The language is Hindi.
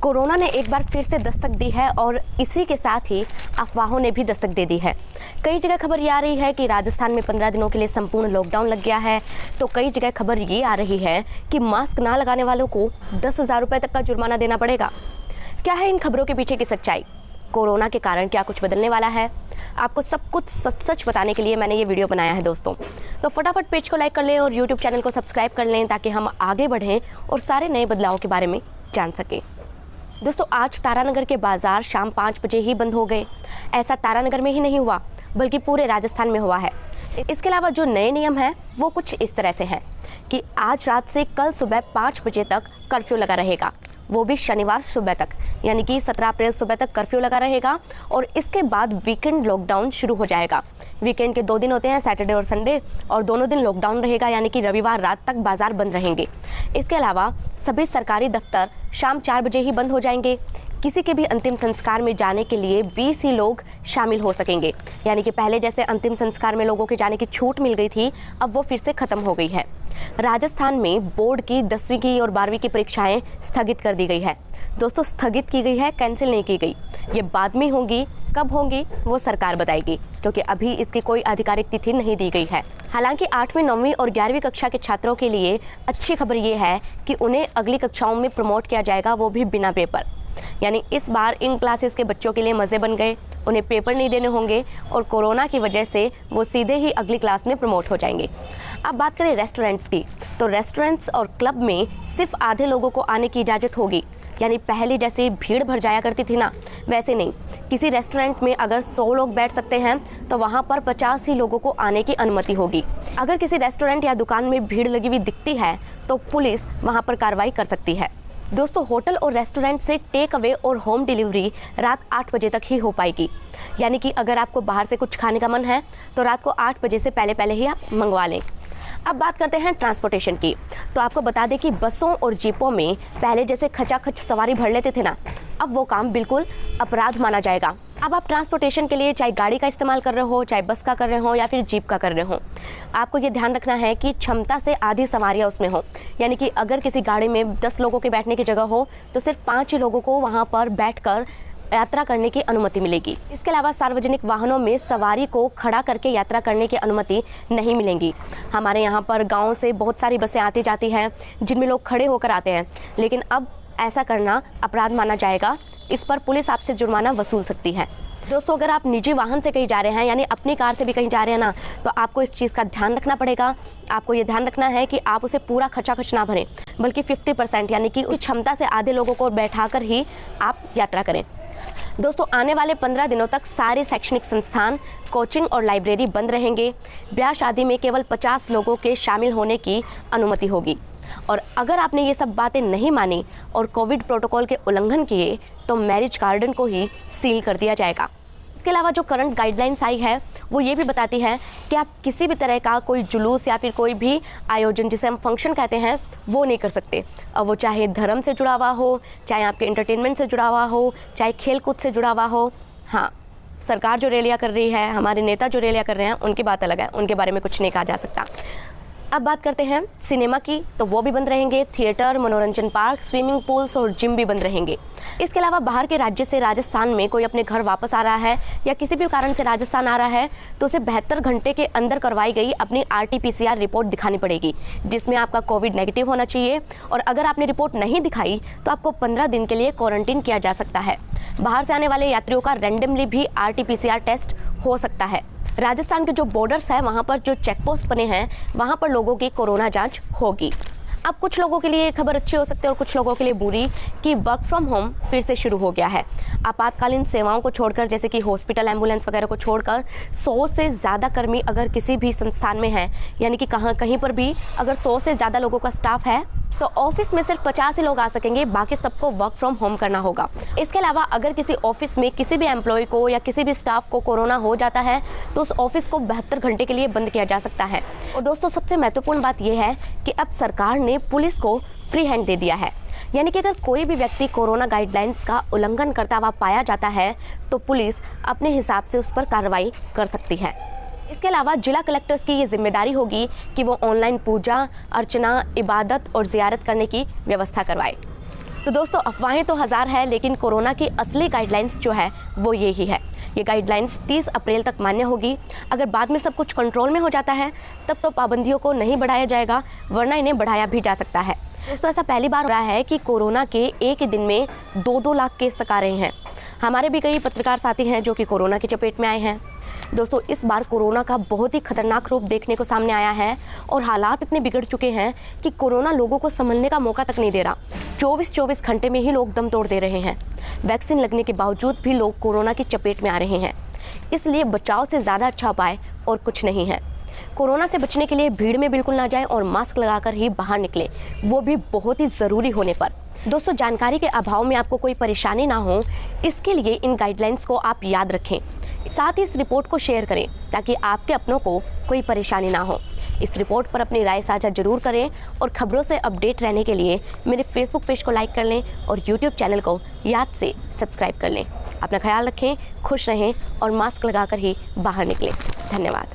कोरोना ने एक बार फिर से दस्तक दी है और इसी के साथ ही अफवाहों ने भी दस्तक दे दी है। कई जगह खबर ये आ रही है कि राजस्थान में 15 दिनों के लिए संपूर्ण लॉकडाउन लग गया है, तो कई जगह खबर ये आ रही है कि मास्क ना लगाने वालों को 10,000 रुपये तक का जुर्माना देना पड़ेगा। क्या है इन खबरों के पीछे की सच्चाई? कोरोना के कारण क्या कुछ बदलने वाला है? आपको सब कुछ सच सच बताने के लिए मैंने ये वीडियो बनाया है दोस्तों। तो फटाफट पेज को लाइक कर लें और यूट्यूब चैनल को सब्सक्राइब कर लें ताकि हम आगे बढ़ें और सारे नए बदलावों के बारे में जान सकें। दोस्तों, आज तारानगर के बाजार शाम 5 बजे ही बंद हो गए। ऐसा तारानगर में ही नहीं हुआ बल्कि पूरे राजस्थान में हुआ है। इसके अलावा जो नए नियम हैं वो कुछ इस तरह से हैं कि आज रात से कल सुबह 5 बजे तक कर्फ्यू लगा रहेगा, वो भी शनिवार सुबह तक, यानी कि 17 अप्रैल सुबह तक कर्फ्यू लगा रहेगा। और इसके बाद वीकेंड लॉकडाउन शुरू हो जाएगा। वीकेंड के 2 दिन होते हैं, सैटरडे और संडे, और दोनों दिन लॉकडाउन रहेगा, यानी कि रविवार रात तक बाजार बंद रहेंगे। इसके अलावा सभी सरकारी दफ्तर शाम 4 बजे ही बंद हो जाएंगे। किसी के भी अंतिम संस्कार में जाने के लिए 20 ही लोग शामिल हो सकेंगे, यानी कि पहले जैसे अंतिम संस्कार में लोगों के जाने की छूट मिल गई थी, अब वो फिर से खत्म हो गई है। राजस्थान में बोर्ड की 10वीं की और 12वीं की परीक्षाएं स्थगित कर दी गई है। दोस्तों, स्थगित की गई है, कैंसिल नहीं की गई। ये बाद में होंगी, कब होंगी वो सरकार बताएगी, क्योंकि अभी इसकी कोई आधिकारिक तिथि नहीं दी गई है। हालांकि 8वीं, 9वीं और 11वीं कक्षा के छात्रों के लिए अच्छी खबर ये है कि उन्हें अगली कक्षाओं में प्रमोट किया जाएगा, वो भी बिना पेपर। यानी इस बार इन क्लासेस के बच्चों के लिए मज़े बन गए, उन्हें पेपर नहीं देने होंगे और कोरोना की वजह से वो सीधे ही अगली क्लास में प्रमोट हो जाएंगे। अब बात करें रेस्टोरेंट्स की, तो रेस्टोरेंट्स और क्लब में सिर्फ आधे लोगों को आने की इजाज़त होगी। यानी पहले जैसे भीड़ भर जाया करती थी ना, वैसे नहीं। किसी रेस्टोरेंट में अगर 100 लोग बैठ सकते हैं तो वहाँ पर 50 ही लोगों को आने की अनुमति होगी। अगर किसी रेस्टोरेंट या दुकान में भीड़ लगी हुई दिखती है तो पुलिस वहाँ पर कार्रवाई कर सकती है। दोस्तों, होटल और रेस्टोरेंट से टेक अवे और होम डिलीवरी रात 8 बजे तक ही हो पाएगी। यानी कि अगर आपको बाहर से कुछ खाने का मन है तो रात को 8 बजे से पहले ही आप मंगवा लें। अब बात करते हैं ट्रांसपोर्टेशन की, तो आपको बता दें कि बसों और जीपों में पहले जैसे खचाखच सवारी भर लेते थे ना, अब वो काम बिल्कुल अपराध माना जाएगा। अब आप ट्रांसपोर्टेशन के लिए चाहे गाड़ी का इस्तेमाल कर रहे हो, चाहे बस का कर रहे हो या फिर जीप का कर रहे हो, आपको ये ध्यान रखना है कि क्षमता से आधी सवारियाँ उसमें हो। यानी कि अगर किसी गाड़ी में 10 लोगों के बैठने की जगह हो तो सिर्फ 5 ही लोगों को वहाँ पर बैठकर यात्रा करने की अनुमति मिलेगी। इसके अलावा सार्वजनिक वाहनों में सवारी को खड़ा करके यात्रा करने की अनुमति नहीं मिलेगी। हमारे यहाँ पर गाँव से बहुत सारी बसें आती जाती हैं जिनमें लोग खड़े होकर आते हैं, लेकिन अब ऐसा करना अपराध माना जाएगा। इस पर पुलिस आपसे जुर्माना वसूल सकती है। दोस्तों, अगर आप निजी वाहन से कहीं जा रहे हैं, यानी अपनी कार से भी कहीं जा रहे हैं ना, तो आपको इस चीज़ का ध्यान रखना पड़ेगा। आपको ये ध्यान रखना है कि आप उसे पूरा खचाखच ना भरें, बल्कि 50%, यानी कि उस क्षमता से आधे लोगों को बैठाकर ही आप यात्रा करें। दोस्तों, आने वाले 15 दिनों तक सारे शैक्षणिक संस्थान, कोचिंग और लाइब्रेरी बंद रहेंगे। ब्याह शादी में केवल 50 लोगों के शामिल होने की अनुमति होगी। और अगर आपने ये सब बातें नहीं मानी और कोविड प्रोटोकॉल के उल्लंघन किए तो मैरिज गार्डन को ही सील कर दिया जाएगा। इसके अलावा जो करंट गाइडलाइंस आई है वो ये भी बताती है कि आप किसी भी तरह का कोई जुलूस या फिर कोई भी आयोजन, जिसे हम फंक्शन कहते हैं, वो नहीं कर सकते। अब वो चाहे धर्म से जुड़ा हुआ हो, चाहे आपके एंटरटेनमेंट से जुड़ा हुआ हो, चाहे खेल कूद से जुड़ा हुआ हो। हाँ, सरकार जो रैलियाँ कर रही है, हमारे नेता जो रैलियाँ कर रहे हैं, उनकी बात अलग है, उनके बारे में कुछ नहीं कहा जा सकता। अब बात करते हैं सिनेमा की, तो वो भी बंद रहेंगे। थिएटर, मनोरंजन पार्क, स्विमिंग पूल्स और जिम भी बंद रहेंगे। इसके अलावा बाहर के राज्य से राजस्थान में कोई अपने घर वापस आ रहा है या किसी भी कारण से राजस्थान आ रहा है तो उसे 72 घंटे के अंदर करवाई गई अपनी RT-PCR रिपोर्ट दिखानी पड़ेगी, जिसमें आपका कोविड नेगेटिव होना चाहिए। और अगर आपने रिपोर्ट नहीं दिखाई तो आपको 15 दिन के लिए क्वारंटीन किया जा सकता है। बाहर से आने वाले यात्रियों का रैंडमली भी RT-PCR टेस्ट हो सकता है। राजस्थान के जो बॉर्डर्स है, वहाँ पर जो चेक पोस्ट बने हैं, वहाँ पर लोगों की कोरोना जांच होगी। अब कुछ लोगों के लिए खबर अच्छी हो सकती है और कुछ लोगों के लिए बुरी कि वर्क फ्रॉम होम फिर से शुरू हो गया है। आपातकालीन सेवाओं को छोड़कर, जैसे कि हॉस्पिटल, एम्बुलेंस वगैरह को छोड़कर 100 से ज़्यादा कर्मी अगर किसी भी संस्थान में हैं, यानी कि कहीं पर भी अगर 100 से ज़्यादा लोगों का स्टाफ है तो ऑफिस में सिर्फ 50 ही लोग आ सकेंगे, बाकी सबको वर्क फ्रॉम होम करना होगा। इसके अलावा अगर किसी ऑफिस में किसी भी एम्प्लॉय को या किसी भी स्टाफ को कोरोना हो जाता है तो उस ऑफिस को 72 घंटे के लिए बंद किया जा सकता है। और दोस्तों, सबसे महत्वपूर्ण बात यह है कि अब सरकार ने पुलिस को फ्री हैंड दे दिया है। यानी कि अगर कोई भी व्यक्ति कोरोना गाइडलाइंस का उल्लंघन करता हुआ पाया जाता है तो पुलिस अपने हिसाब से उस पर कार्रवाई कर सकती है। इसके अलावा जिला कलेक्टर्स की ये जिम्मेदारी होगी कि वो ऑनलाइन पूजा अर्चना, इबादत और ज़ियारत करने की व्यवस्था करवाए। तो दोस्तों अफवाहें तो हज़ार है, लेकिन कोरोना की असली गाइडलाइंस जो है वो ये ही है। ये गाइडलाइंस 30 अप्रैल तक मान्य होगी। अगर बाद में सब कुछ कंट्रोल में हो जाता है तब तो पाबंदियों को नहीं बढ़ाया जाएगा, वरना इन्हें बढ़ाया भी जा सकता है। दोस्तों ऐसा पहली बार हो रहा है कि कोरोना के एक ही दिन में 2-2 लाख केस तक आ रहे हैं। हमारे भी कई पत्रकार साथी हैं जो कि कोरोना की चपेट में आए हैं। दोस्तों इस बार कोरोना का बहुत ही खतरनाक रूप देखने को सामने आया है और हालात इतने बिगड़ चुके हैं कि कोरोना लोगों को संभलने का मौका तक नहीं दे रहा। 24 घंटे में ही लोग दम तोड़ दे रहे हैं। वैक्सीन लगने के बावजूद भी लोग कोरोना की चपेट में आ रहे हैं। इसलिए बचाव से ज़्यादा अच्छा उपाय और कुछ नहीं है। कोरोना से बचने के लिए भीड़ में बिल्कुल ना जाएं और मास्क लगाकर ही बाहर निकलें, वो भी बहुत ही ज़रूरी होने पर। दोस्तों जानकारी के अभाव में आपको कोई परेशानी ना हो, इसके लिए इन गाइडलाइंस को आप याद रखें। साथ ही इस रिपोर्ट को शेयर करें ताकि आपके अपनों को कोई परेशानी ना हो। इस रिपोर्ट पर अपनी राय साझा जरूर करें और खबरों से अपडेट रहने के लिए मेरे फेसबुक पेज को लाइक कर लें और यूट्यूब चैनल को याद से सब्सक्राइब कर लें। अपना ख्याल रखें, खुश रहें और मास्क लगाकर ही बाहर निकलें। धन्यवाद।